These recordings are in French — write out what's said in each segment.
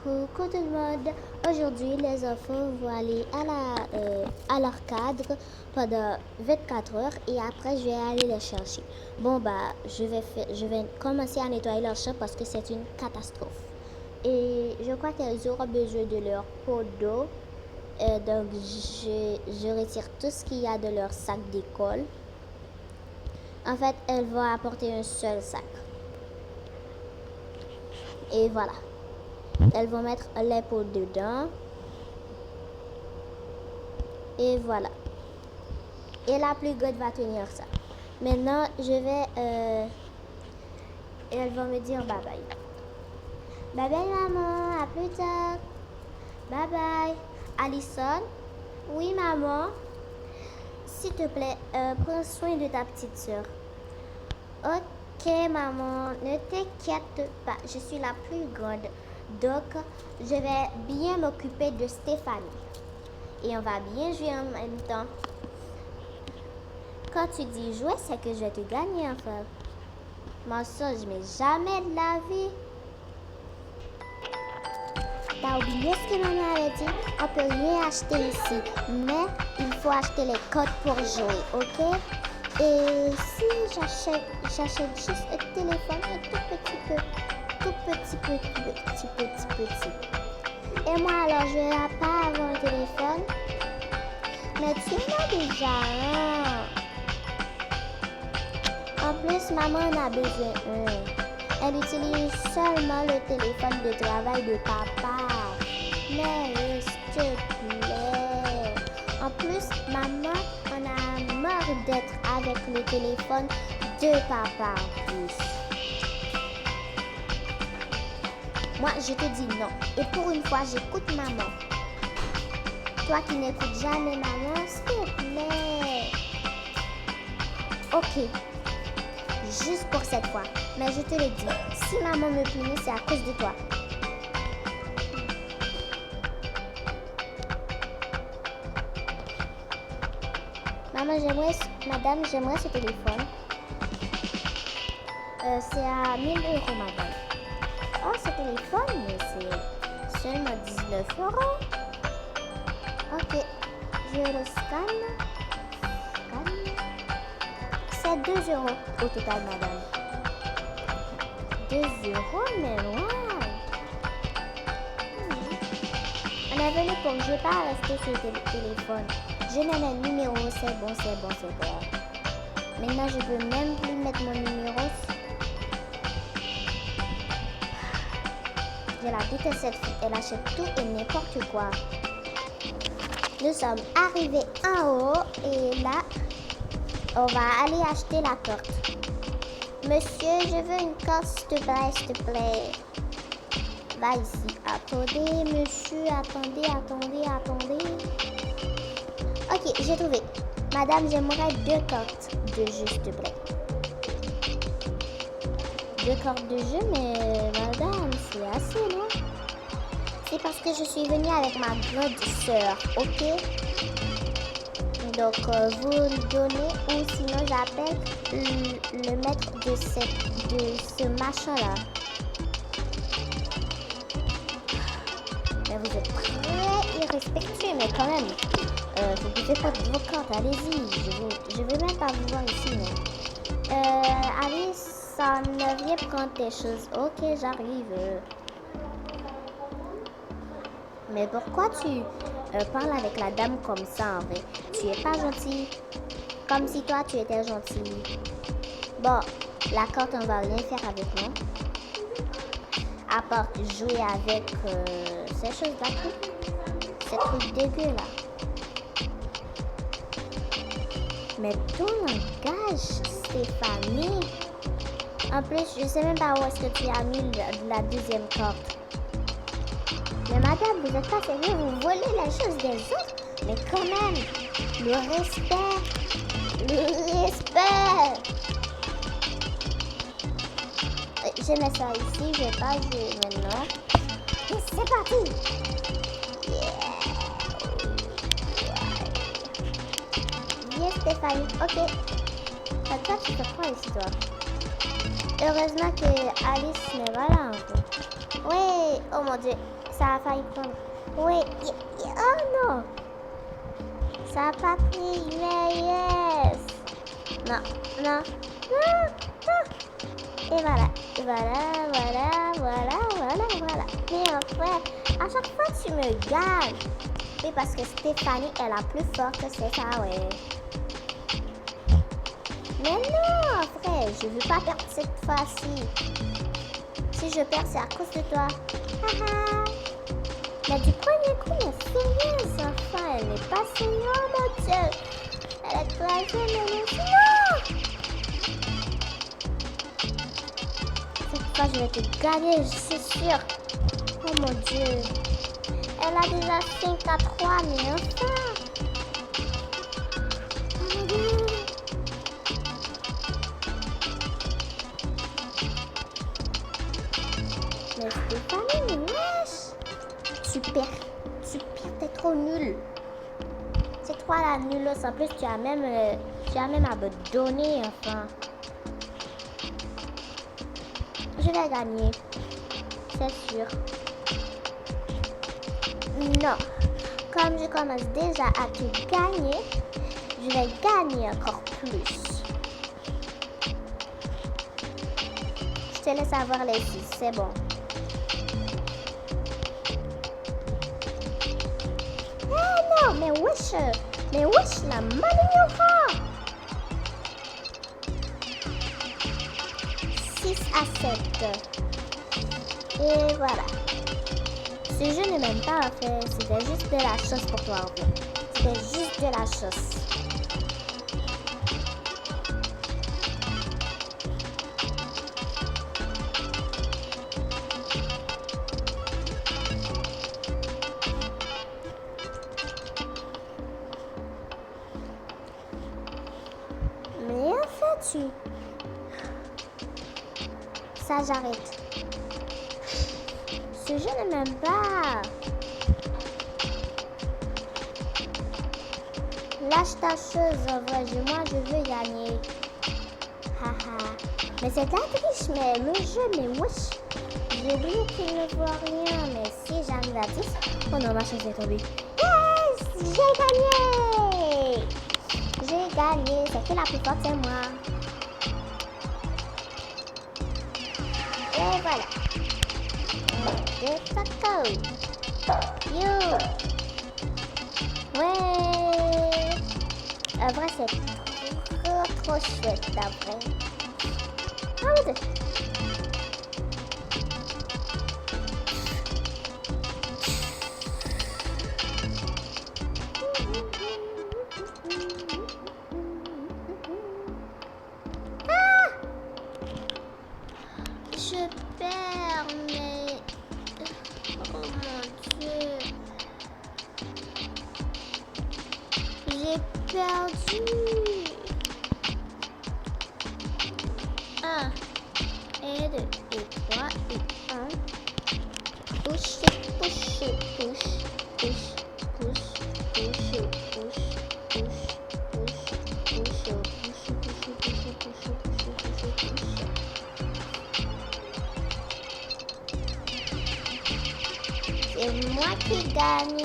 Coucou tout le monde. Aujourd'hui, les enfants vont aller à leur cadre pendant 24 heures et après, je vais aller les chercher. Bon, je vais commencer à nettoyer leur chambre parce que c'est une catastrophe. Et je crois qu'elles auront besoin de leur pot d'eau. Donc, je retire tout ce qu'il y a de leur sac d'école. En fait, elles vont apporter un seul sac. Et voilà. Elles vont mettre les pots dedans. Et voilà. Et la plus grande va tenir ça. Maintenant, et elles vont me dire bye bye. Bye bye maman, à plus tard. Bye bye. Alison? Oui maman? S'il te plaît, prends soin de ta petite soeur. Ok maman, ne t'inquiète pas, je suis la plus grande. Donc, je vais bien m'occuper de Stéphanie. Et on va bien jouer en même temps. Quand tu dis jouer, c'est que je vais te gagner enfin. Mensonge, mais jamais de la vie. T'as oublié ce que maman avait dit? On peut rien acheter ici, mais il faut acheter les codes pour jouer, ok? Et si j'achète juste un téléphone, un tout petit. Et moi alors, je vais pas avoir un téléphone. Mais tu en as déjà un. En plus, maman en a besoin un. Elle utilise seulement le téléphone de travail de papa. Mais s'il te plaît. En plus, maman en a marre d'être avec le téléphone de papa en plus. Moi, je te dis non. Et pour une fois, j'écoute maman. Toi qui n'écoutes jamais maman, s'il te plaît. Ok. Juste pour cette fois. Mais je te le dis, si maman me punit, c'est à cause de toi. Madame, j'aimerais ce téléphone. C'est à 1 000 euros, madame. Oh, ce téléphone, mais c'est seulement 19 euros. Ok, je le scanne. C'est 2 euros au total, madame. 2 euros, mais wow. On est venu pour jouer, pas rester sur le téléphone. Je mets le numéro, c'est bon. Maintenant, je peux même plus mettre mon numéro. Je la déteste cette fille, elle achète tout et n'importe quoi. Nous sommes arrivés en haut et là, on va aller acheter la carte. Monsieur, je veux une carte, s'il te plaît. Va ici. Attendez, monsieur, attendez. Ok, j'ai trouvé. Madame, j'aimerais 2 cartes de jeu, s'il te plaît. 2 cartes de jeu, mais madame, c'est assez, non? C'est parce que je suis venue avec ma grande sœur, ok? Donc, vous le donnez ou sinon j'appelle le maître de ce machin-là. Mais vous êtes très irrespectueux, mais quand même. Vous pouvez pas vos cartes, allez-y. Je veux même pas vous voir ici, mais... Alice, ça ne vient prendre tes choses. Ok, j'arrive. Mais pourquoi tu parles avec la dame comme ça, en vrai? Tu es pas gentil. Comme si toi, tu étais gentil. Bon, la carte, on va rien faire avec, non? À part jouer avec ces choses-là. Ces trucs dégueux, là. Mais ton langage, Stéphanie. En plus, je sais même pas où est-ce que tu as mis la deuxième carte. Mais madame, vous n'êtes pas sérieux, vous volez les choses des autres. Mais quand même, le respect. Je mets ça ici, je vais pas jouer maintenant. Et c'est parti. Yes, Stéphanie, ok. Toi, tu fais quoi ici, toi? Heureusement que Alice n'est pas là encore. Oui, oh mon Dieu, Ça a failli prendre. Oui. Oh non. Ça n'a pas pris. Mais yes. Non. Non. Non. Non. Et voilà. Et voilà. Mais en fait, à chaque fois tu me gagnes. Oui, parce que Stéphanie est la plus forte, c'est ça, ouais. Mais non, frère, je veux pas perdre cette fois-ci. Si je perds, c'est à cause de toi. Haha. Mais du premier coup, mais sérieuse, enfin, elle n'est pas sérieuse, oh mon Dieu. Elle est classée, mais non. Cette fois, je vais te gagner, c'est sûr. Oh mon Dieu. Elle a déjà 5-3, mais enfin. Oh mon Dieu. Mais Stéphanie, wesh. Super, t'es trop nul. C'est toi la nulle. En plus, tu as même à me donner, enfin. Je vais gagner, c'est sûr. Non, comme je commence déjà à te gagner, je vais gagner encore plus. Je te laisse avoir les 6, c'est bon. Ah non, mais wesh, la manioca. 6 à 7. Et voilà. Ce jeu n'est même pas en fait, c'était juste de la chance pour toi en fait. C'était juste de la chance. Mais en fait, ça j'arrête. Ce jeu ne m'aime pas. Lâche ta chose, en vrai. Moi, je veux gagner. Haha. Mais c'est la triche, mais le jeu, mais wesh. J'ai oublié qu'il ne voit rien, mais si j'arrive à 10. Oh non, ma chance est tombée. Yes! J'ai gagné! J'ai gagné. C'est qui la plus forte, c'est moi. Et voilà. De taco. You. Ouais. En vrai, c'est trop chouette, d'après. Oh mon Dieu. Je perds, mais... Oh mon Dieu. J'ai perdu. 1, et 2, et 3, et 1. Push, push, push, push, push, push, push, push, push. C'est moi qui gagne.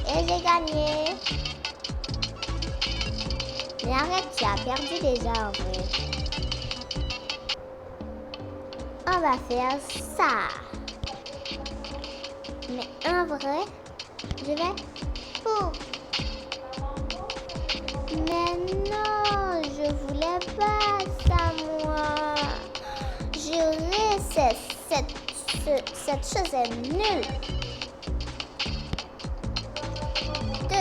Et j'ai gagné. Mais arrête, tu as perdu déjà en vrai. On va faire ça. Mais en vrai, je vais... Oh. Mais non, je voulais pas ça moi. Juré, cette chose est nulle. 2.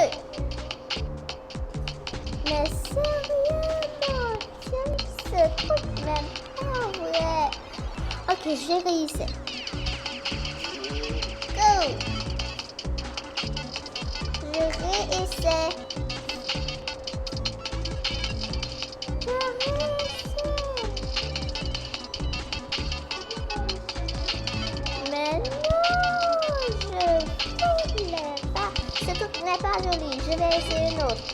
Mais sérieusement, ce truc même pas vrai. Ok, je vais réussir. Go. Je réessaie. Mais non, je voulais pas. Ce truc n'est pas joli. Je vais essayer une autre.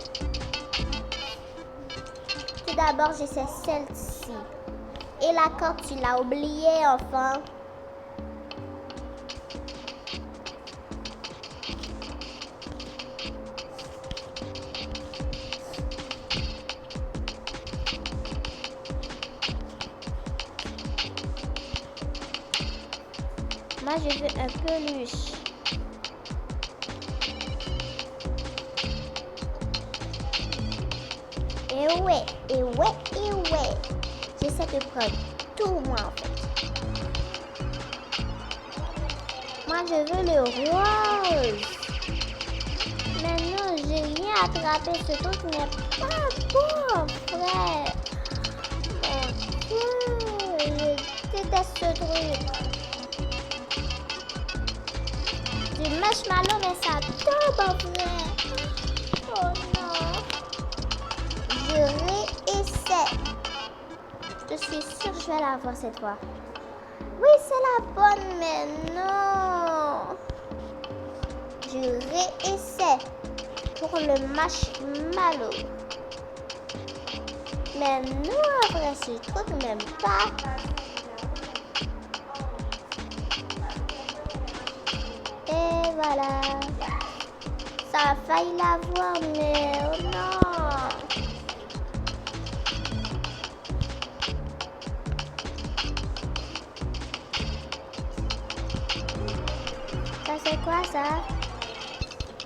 Tout d'abord, j'essaie celle-ci. Et la corde, tu l'as oubliée, enfin. Moi, je veux un peluche. Et ouais, et ouais, et ouais. J'essaie de prendre tout, moi, en fait. Moi, je veux le rose. Mais non, j'ai rien attrapé. Ce truc n'est pas bon, frère. Mon Dieu, je déteste ce truc. Du marshmallow, mais ça tombe, frère. Oh non. Je réessaie. Je suis sûre que je vais l'avoir cette fois. Oui, c'est la bonne, mais non. Je réessaie pour le marshmallow. Mais non, après ce truc, même pas. Et voilà. Ça a failli l'avoir, mais oh non. Ça c'est quoi ça?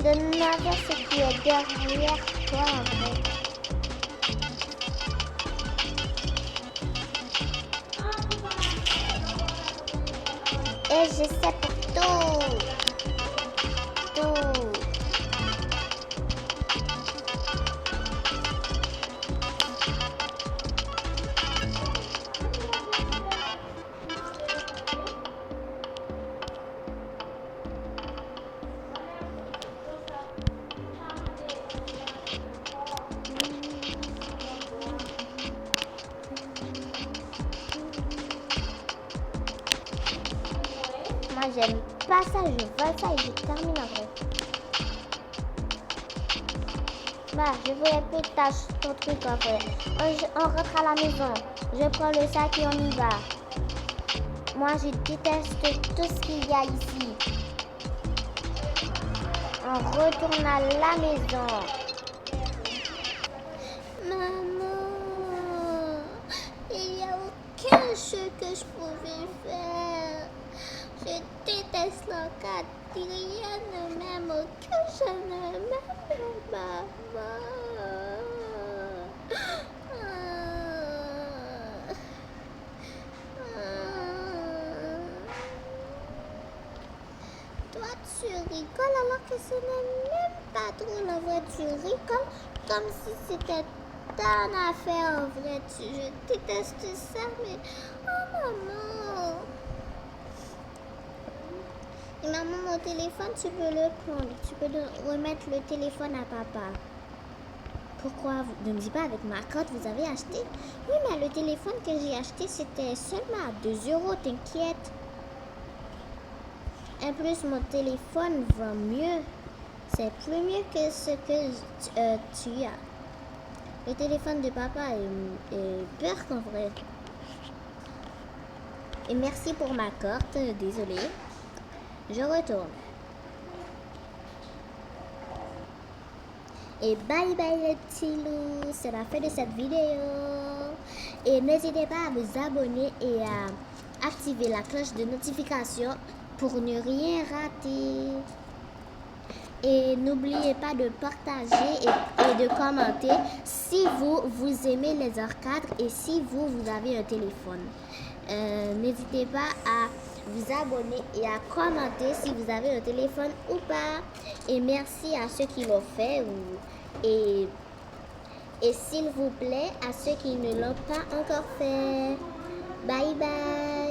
De navet ce qui est derrière toi en fait. Et je sais pour tout. Tout. Moi j'aime pas ça, je vole ça et je termine après. Bah, je voulais plus de tâches, ton truc après. On rentre à la maison. Je prends le sac et on y va. Moi je déteste tout ce qu'il y a ici. On retourne à la maison. Maman, il n'y a aucun jeu que je pouvais faire. Je déteste l'encadre. Rien ne m'aime que je ne m'aime maman. Toi, tu rigoles alors que ce n'est même pas drôle. En vrai, tu rigoles comme si c'était ton affaire. En vrai, je déteste ça, mais oh maman. Et maman, mon téléphone, tu peux le prendre. Tu peux remettre le téléphone à papa. Pourquoi? Ne me dis pas avec ma carte, vous avez acheté? Oui, mais le téléphone que j'ai acheté, c'était seulement à 2 €, t'inquiète. En plus, mon téléphone va mieux. C'est plus mieux que ce que tu as. Le téléphone de papa est pire qu'en vrai. Et merci pour ma carte, désolée. Je retourne. Et bye bye les petits loups. C'est la fin de cette vidéo. Et n'hésitez pas à vous abonner et à activer la cloche de notification pour ne rien rater. Et n'oubliez pas de partager et de commenter si vous aimez les arcades et si vous avez un téléphone. N'hésitez pas à vous abonner et à commenter si vous avez un téléphone ou pas. Et merci à ceux qui l'ont fait et s'il vous plaît à ceux qui ne l'ont pas encore fait. Bye bye.